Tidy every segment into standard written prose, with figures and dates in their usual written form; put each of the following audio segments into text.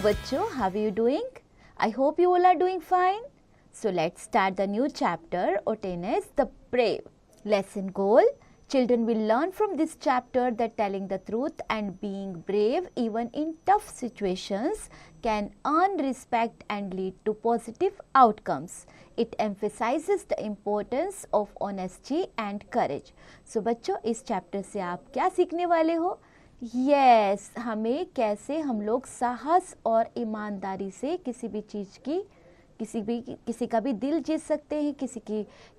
bachcho, how are you doing? I hope you all are doing fine. So let's start the new chapter, Otanes the Brave. Lesson goal: children will learn from this chapter that telling the truth and being brave even in tough situations can earn respect and lead to positive outcomes. It emphasizes the importance of honesty and courage. So बच्चों, इस chapter से आप क्या सीखने वाले हो? Yes हमें कैसे हम लोग साहस और ईमानदारी से किसी भी चीज़ की किसी का भी दिल जीत सकते हैं,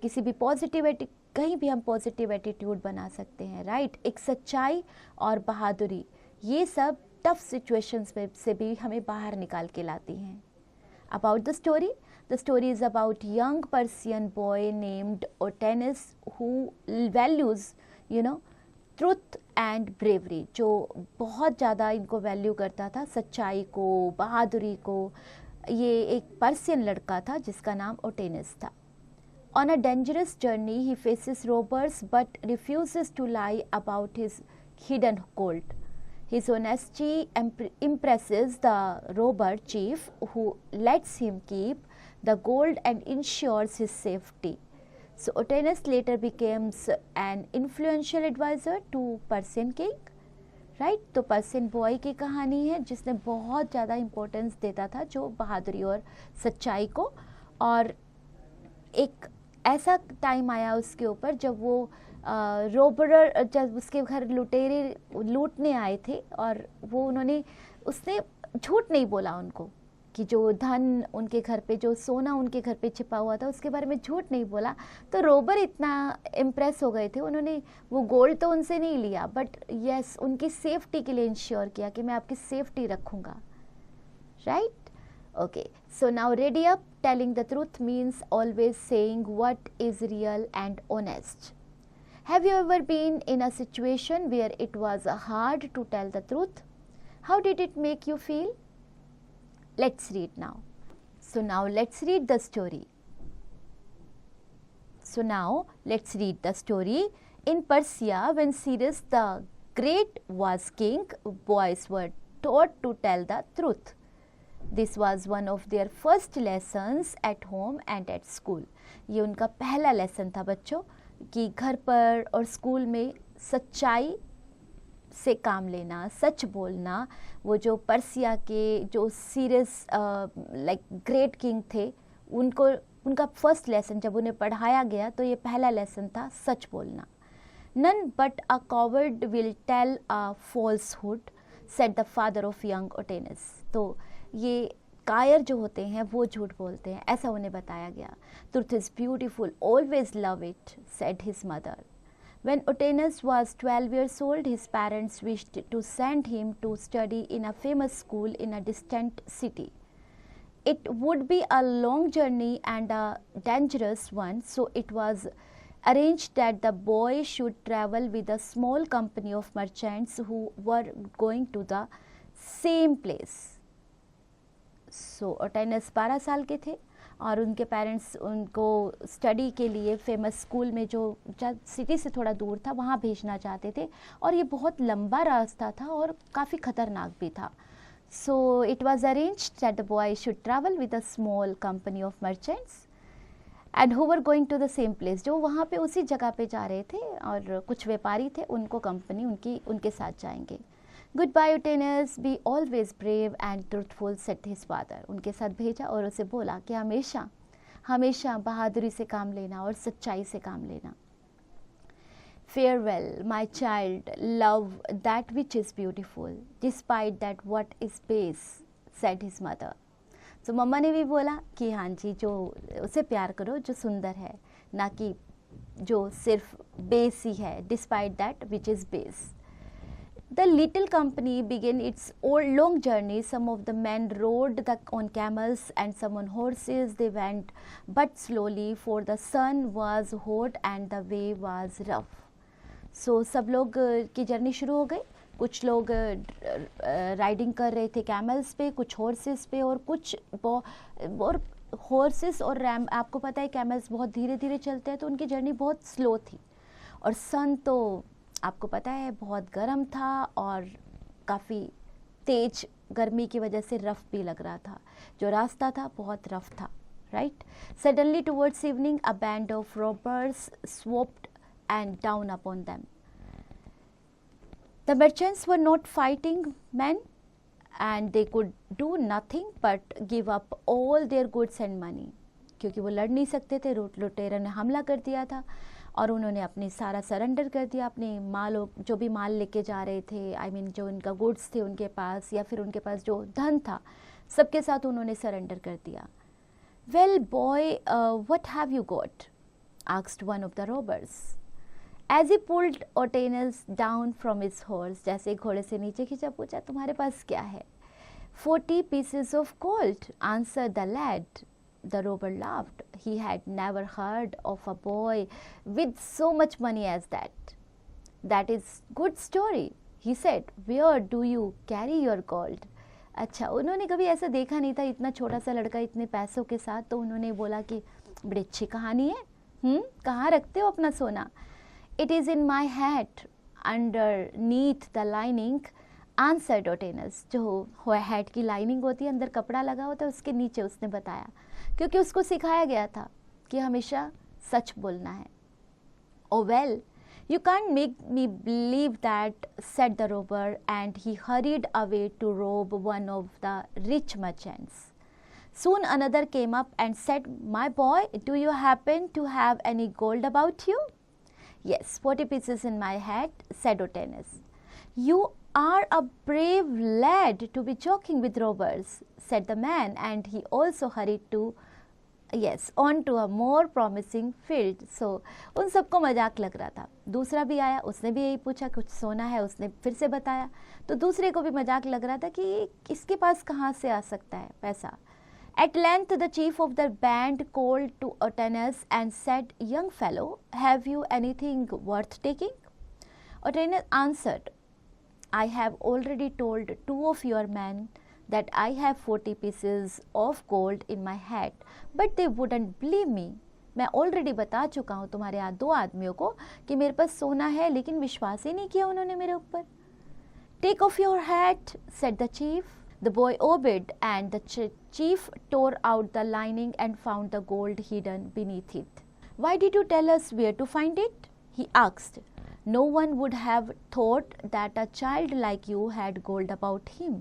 किसी भी पॉजिटिविटी, कहीं भी हम पॉजिटिव एटीट्यूड बना सकते हैं, राइट। एक सच्चाई और बहादुरी, ये सब टफ सिचुएशंस में से भी हमें बाहर निकाल के लाती हैं। About the story is about young Persian boy named Otanes who values truth and bravery, जो बहुत ज़्यादा इनको वैल्यू करता था, सच्चाई को, बहादुरी को। ये एक पर्सियन लड़का था जिसका नाम ओटेनस था। On a dangerous journey he faces robbers but refuses to lie about his hidden gold. His honesty impresses the robber chief who lets him keep the gold and ensures his safety. So Otanes later becomes an influential advisor to Persian king, right? तो Persian boy की कहानी है जिसने बहुत ज़्यादा importance देता था जो बहादुरी और सच्चाई को। और एक ऐसा टाइम आया उसके ऊपर जब वो रोबरर, जब उसके घर लुटेरे लूटने आए थे और उसने झूठ नहीं बोला उनको कि जो धन उनके घर पे, जो सोना उनके घर पे छिपा हुआ था, उसके बारे में झूठ नहीं बोला। तो रोबर इतना इम्प्रेस हो गए थे, उन्होंने वो गोल्ड तो उनसे नहीं लिया, बट यस उनकी सेफ्टी के लिए इंश्योर किया कि मैं आपकी सेफ्टी रखूँगा, right. Okay, so now ready up. Telling the truth means always saying what is real and honest. Have you ever been in a situation where it was hard to tell the truth? How did it make you feel? Let's read now. So now let's read the story. In Persia, when Cyrus the Great was king, boys were taught to tell the truth. This was one of their first lessons at home and at school. ये उनका पहला lesson था बच्चों कि घर पर और school में सच्चाई से काम लेना, सच बोलना। वो जो पर्सिया के जो सीरियस लाइक ग्रेट किंग थे, उनका फर्स्ट लेसन जब उन्हें पढ़ाया गया तो ये पहला लेसन था सच बोलना। None but a coward will tell a falsehood, said the father of young Otanes. तो ये कायर जो होते हैं वो झूठ बोलते हैं, ऐसा उन्हें बताया गया। Truth is beautiful, always love it, said his mother. When Otanes was 12 years old, his parents wished to send him to study in a famous school in a distant city. It would be a long journey and a dangerous one, so it was arranged that the boy should travel with a small company of merchants who were going to the same place. सो ओटेनस 12 साल के थे और उनके parents उनको study के लिए famous school में जो सिटी से थोड़ा दूर था वहाँ भेजना चाहते थे, और ये बहुत लंबा रास्ता था और काफ़ी ख़तरनाक भी था। So it was arranged that the boy should travel with a small company of merchants and who were going to the same place, जो वहाँ पे उसी जगह पे जा रहे थे और कुछ व्यापारी थे, उनको कंपनी उनके साथ जाएंगे। Goodbye Otanes, be always brave and truthful, said his father. उनके साथ भेजा और उसे बोला कि हमेशा बहादुरी से काम लेना और सच्चाई से काम लेना। Farewell, my child, love that which is beautiful, despite that what is base, said his mother. तो मम्मा ने भी बोला कि हाँ जी, जो उसे प्यार करो जो सुंदर है, ना कि जो सिर्फ बेस ही है, despite that which is base. The little company began its long journey. Some of the men rode on camels and some on horses. They went but slowly, for the sun was hot and the way was rough. So सब लोग की journey शुरू हो गई। कुछ लोग riding कर रहे थे कैमल्स पे, कुछ हॉर्सेस पे, और कुछ हॉर्सेस और रैम, आपको पता है कैमल्स बहुत धीरे धीरे चलते हैं तो उनकी जर्नी बहुत स्लो थी। और सन तो आपको पता है बहुत गर्म था और काफ़ी तेज गर्मी की वजह से रफ भी लग रहा था, जो रास्ता था बहुत रफ था, right. Suddenly towards evening a band of robbers swooped and down upon them. The merchants were not fighting men and they could do nothing but give up all their goods and money. क्योंकि वो लड़ नहीं सकते थे, लुटेरों ने हमला कर दिया था और उन्होंने अपनी सारा सरेंडर कर दिया, अपने माल, जो भी माल लेके जा रहे थे, आई मीन जो उनका गुड्स थे उनके पास या फिर उनके पास जो धन था, सबके साथ उन्होंने सरेंडर कर दिया. Well boy, what have you got? asked one of the robbers. As he pulled Otanes down from his horse, जैसे घोड़े से नीचे खींचा, पूछा तुम्हारे पास क्या है? 40 pieces of gold, answered the lad. The robber laughed. He had never heard of a boy with so much money as that. That is good story, he said. Where do you carry your gold? अच्छा, उन्होंने कभी ऐसा देखा नहीं था, इतना छोटा सा लड़का इतने पैसों के साथ, तो उन्होंने बोला कि बड़ी अच्छी कहानी है, कहाँ रखते हो अपना सोना? It is in my hat underneath the lining, answered Otanes. जो हैट की लाइनिंग होती है, अंदर कपड़ा लगा होता है, उसके नीचे, उसने बताया, क्योंकि उसको सिखाया गया था कि हमेशा सच बोलना है. Oh well, you can't make me believe that, said the robber, and he hurried away to rob one of the rich merchants. Soon another came up and said, my boy, do you happen to have any gold about you? Yes, 40 pieces in my hat, said Otanes. You are a brave lad to be joking with robbers, said the man, and he also hurried to, yes, on to a more promising field. So, उन सबको मजाक लग रहा था. दूसरा भी आया, उसने भी यही पूछा, कुछ सोना है, उसने फिर से बताया, तो दूसरे को भी मजाक लग रहा था कि इसके पास कहाँ से आ सकता है पैसा. At length the chief of the band called to Otanes and said, young fellow, have you anything worth taking? Otanes answered, I have already told 2 of your men that I have 40 pieces of gold in my hat, but they wouldn't believe me. मैं already बता चुका हूँ तुम्हारे यहाँ 2 आदमियों को कि मेरे पास सोना है, लेकिन विश्वास ही नहीं किया उन्होंने मेरे ऊपर. Take off your hat, said the chief. The boy obeyed, and the chief tore out the lining and found the gold hidden beneath it. Why did you tell us where to find it? He asked. No one would have thought that a child like you had gold about him.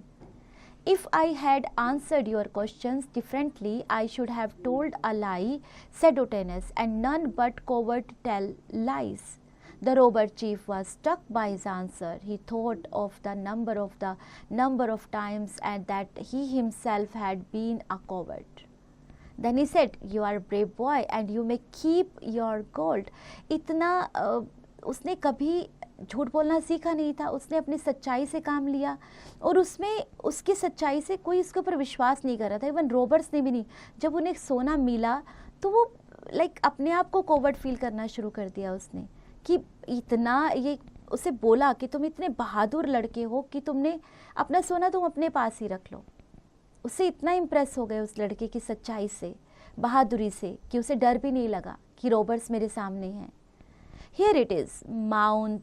If I had answered your questions differently, I should have told a lie, said Otanes, and none but cowards tell lies. The robber chief was struck by his answer. He thought of the number of times and that he himself had been a coward. Then he said, you are a brave boy and you may keep your gold. इतना उसने कभी झूठ बोलना सीखा नहीं था, उसने अपनी सच्चाई से काम लिया और उसमें उसकी सच्चाई से कोई इसके ऊपर विश्वास नहीं कर रहा था, इवन रॉबर्स ने भी नहीं. जब उन्हें सोना मिला तो वो अपने आप को कोवर्ड फील करना शुरू कर दिया उसने, कि इतना, ये उसे बोला कि तुम इतने बहादुर लड़के हो कि तुमने अपना सोना तुम अपने पास ही रख लो. उससे इतना इम्प्रेस हो गए उस लड़के की सच्चाई से, बहादुरी से, कि उसे डर भी नहीं लगा कि रॉबर्स मेरे सामने हैं. Here it is, mount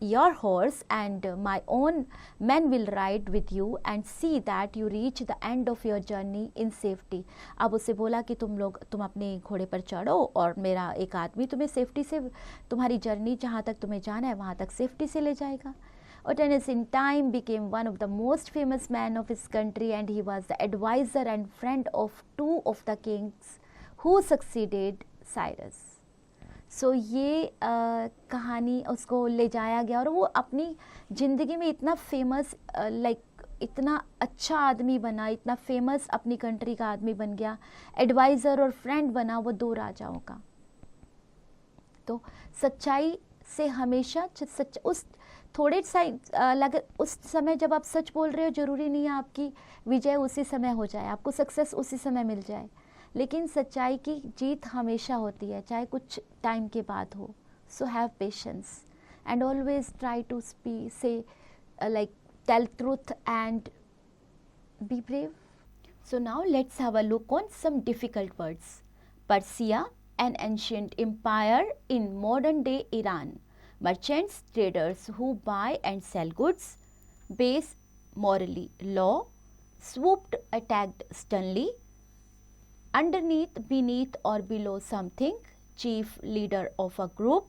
your horse and my own men will ride with you and see that you reach the end of your journey in safety. अब उसे बोला कि तुम अपने घोड़े पर चढ़ो और मेरा एक आदमी तुम्हें सेफ्टी से, तुम्हारी जर्नी जहाँ तक तुम्हें जाना है वहाँ तक सेफ्टी से ले जाएगा. Otanes in time became one of the most famous men of his country and he was the advisor and friend of 2 of the kings who succeeded Cyrus. सो ये कहानी उसको ले जाया गया और वो अपनी ज़िंदगी में इतना फेमस, इतना अच्छा आदमी बना, इतना फेमस अपनी कंट्री का आदमी बन गया, एडवाइज़र और फ्रेंड बना वो 2 राजाओं का. तो सच्चाई से हमेशा उस थोड़े उस समय जब आप सच बोल रहे हो, ज़रूरी नहीं है आपकी विजय उसी समय हो जाए, आपको सक्सेस उसी समय मिल जाए, लेकिन सच्चाई की जीत हमेशा होती है, चाहे कुछ टाइम के बाद हो. So have patience and always try to say tell truth and be brave. So now let's have a look on some difficult words. Persia, an ancient empire in modern day Iran. Merchants, traders who buy and sell goods. Base, morally law, swooped, attacked sternly, underneath, beneath or below something, chief leader of a group,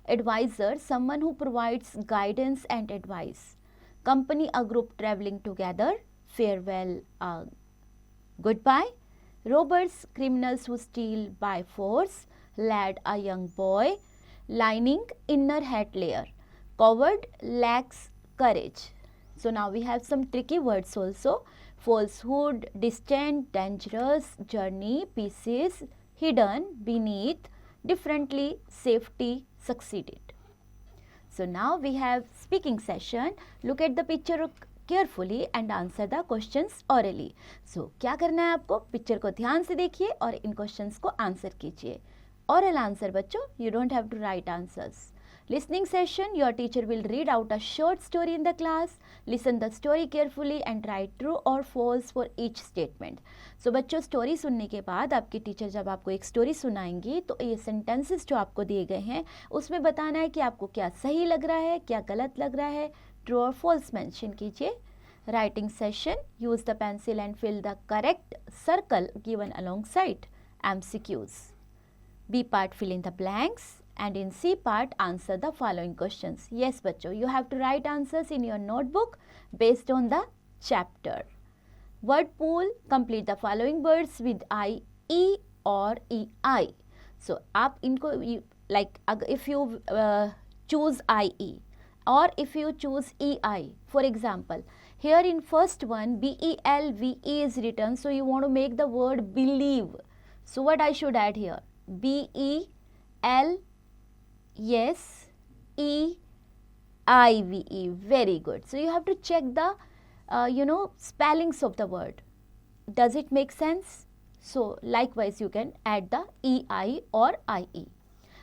advisor, someone who provides guidance and advice, company, a group traveling together, farewell, goodbye, robbers, criminals who steal by force, lad, a young boy, lining, inner hat layer, coward, lacks courage. So now we have some tricky words also. Falsehood, distant, dangerous, journey, pieces, hidden, beneath, differently, safety, succeeded. So now we have speaking session. Look at the picture carefully and answer the questions orally. So क्या करना है आपको, picture को ध्यान से देखिए और इन questions को आंसर कीजिए. Oral answer बच्चों, you don't have to write answers. Listening session, your teacher will read out a short story in the class. Listen the story carefully and write true or false for each statement. So बच्चों, story सुनने के बाद आपकी teacher जब आपको एक story सुनाएंगी तो ये सेंटेंसेस जो आपको दिए गए हैं उसमें बताना है कि आपको क्या सही लग रहा है, क्या गलत लग रहा है, ट्रू और फॉल्स मेंशन कीजिए. Writing session, use the pencil and fill the correct circle given alongside MCQs. B part, fill in the blanks, and in C part, answer the following questions. Yes बच्चों, you have to write answers in your notebook based on the chapter. Word pool, complete the following words with I, E or EI. So आप इनको like if you choose IE or if you choose EI, for example, here in first one BELVE is written, so you want to make the word believe. So what I should add here? BEL, yes, EIVE, very good. So you have to check the spellings of the word. Does it make sense? So likewise you can add the EI or IE.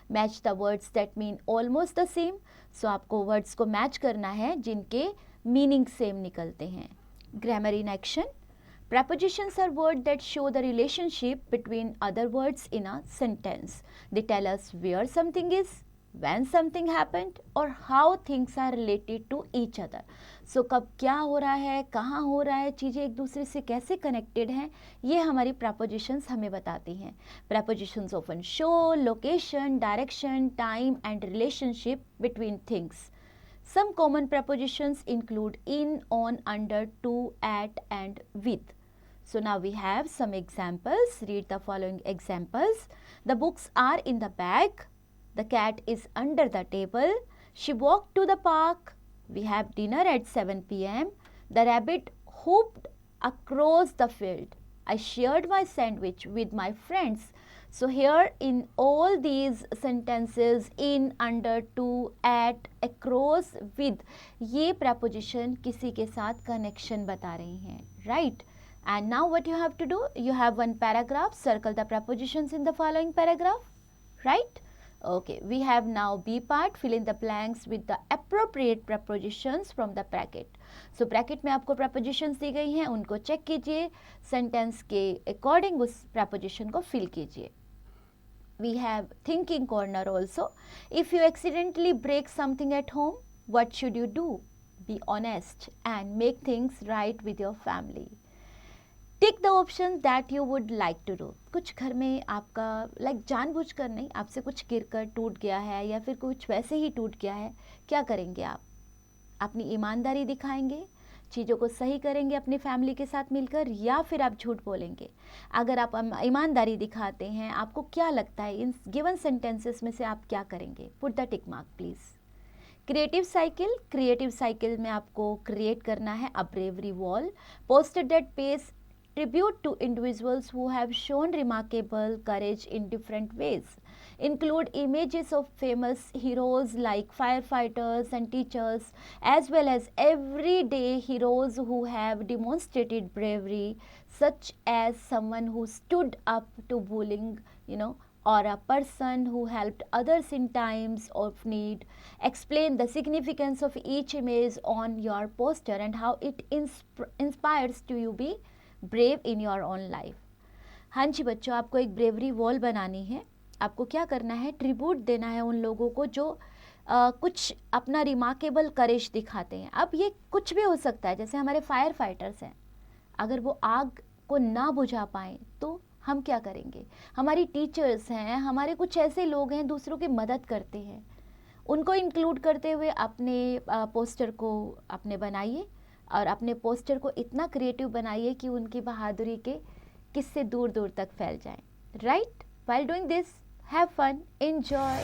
Match the words that mean almost the same. So आपको words को match करना है जिनके meaning same निकलते हैं. Grammar in action. Prepositions are words that show the relationship between other words in a sentence. They tell us where something is, when something happened or how things are related to each other. So कब क्या हो रहा है, कहाँ हो रहा है, चीज़ें एक दूसरे से कैसे connected हैं, ये हमारी prepositions हमें बताती हैं. Prepositions often show location, direction, time and relationship between things. Some common prepositions include in, on, under, to, at and with. So now we have some examples. Read the following examples. The books are in the bag. The cat is under the table. She walked to the park. We have dinner at 7 p.m. The rabbit hopped across the field. I shared my sandwich with my friends. So here in all these sentences, in, under, to, at, across, with, ये preposition किसी के साथ connection बता रही हैं, right? And now what you have to do? You have one paragraph. Circle the prepositions in the following paragraph, right? Okay, we have now B part. Fill in the blanks with the appropriate prepositions from the bracket. So bracket में आपको prepositions दी गई हैं, उनको check कीजिए, sentence के according उस preposition को fill कीजिए. We have thinking corner also. If you accidentally break something at home, what should you do? Be honest and make things right with your family. Tick the option that you would like to do. कुछ घर में आपका जानबूझकर नहीं, आपसे कुछ गिरकर टूट गया है या फिर कुछ वैसे ही टूट गया है, क्या करेंगे आप? अपनी ईमानदारी दिखाएंगे, चीज़ों को सही करेंगे अपनी फैमिली के साथ मिलकर, या फिर आप झूठ बोलेंगे? अगर आप ईमानदारी दिखाते हैं, आपको क्या लगता है इन गिवन सेंटेंसेस में से आप क्या करेंगे? Put the tick mark please. Creative cycle. Creative cycle में आपको क्रिएट करना है a bravery wall, poster that pays tribute to individuals who have shown remarkable courage in different ways. Include images of famous heroes like firefighters and teachers, as well as everyday heroes who have demonstrated bravery, such as someone who stood up to bullying, or a person who helped others in times of need. Explain the significance of each image on your poster and how it inspires to you be brave in your own life. हाँ जी बच्चों, आपको एक bravery wall बनानी है. आपको क्या करना है? ट्रिब्यूट देना है उन लोगों को जो कुछ अपना रिमार्केबल करेज दिखाते हैं। अब ये कुछ भी हो सकता है, जैसे हमारे फायर फाइटर्स हैं, अगर वो आग को ना बुझा पाएँ तो हम क्या करेंगे। हमारी टीचर्स हैं, हमारे कुछ ऐसे लोग हैं दूसरों की मदद करते हैं, उनको इंक्लूड करते हुए अपने पोस्टर को अपने बनाइए और अपने पोस्टर को इतना क्रिएटिव बनाइए कि उनकी बहादुरी के किस्से दूर दूर तक फैल जाएं। Right? While doing this, have fun, enjoy.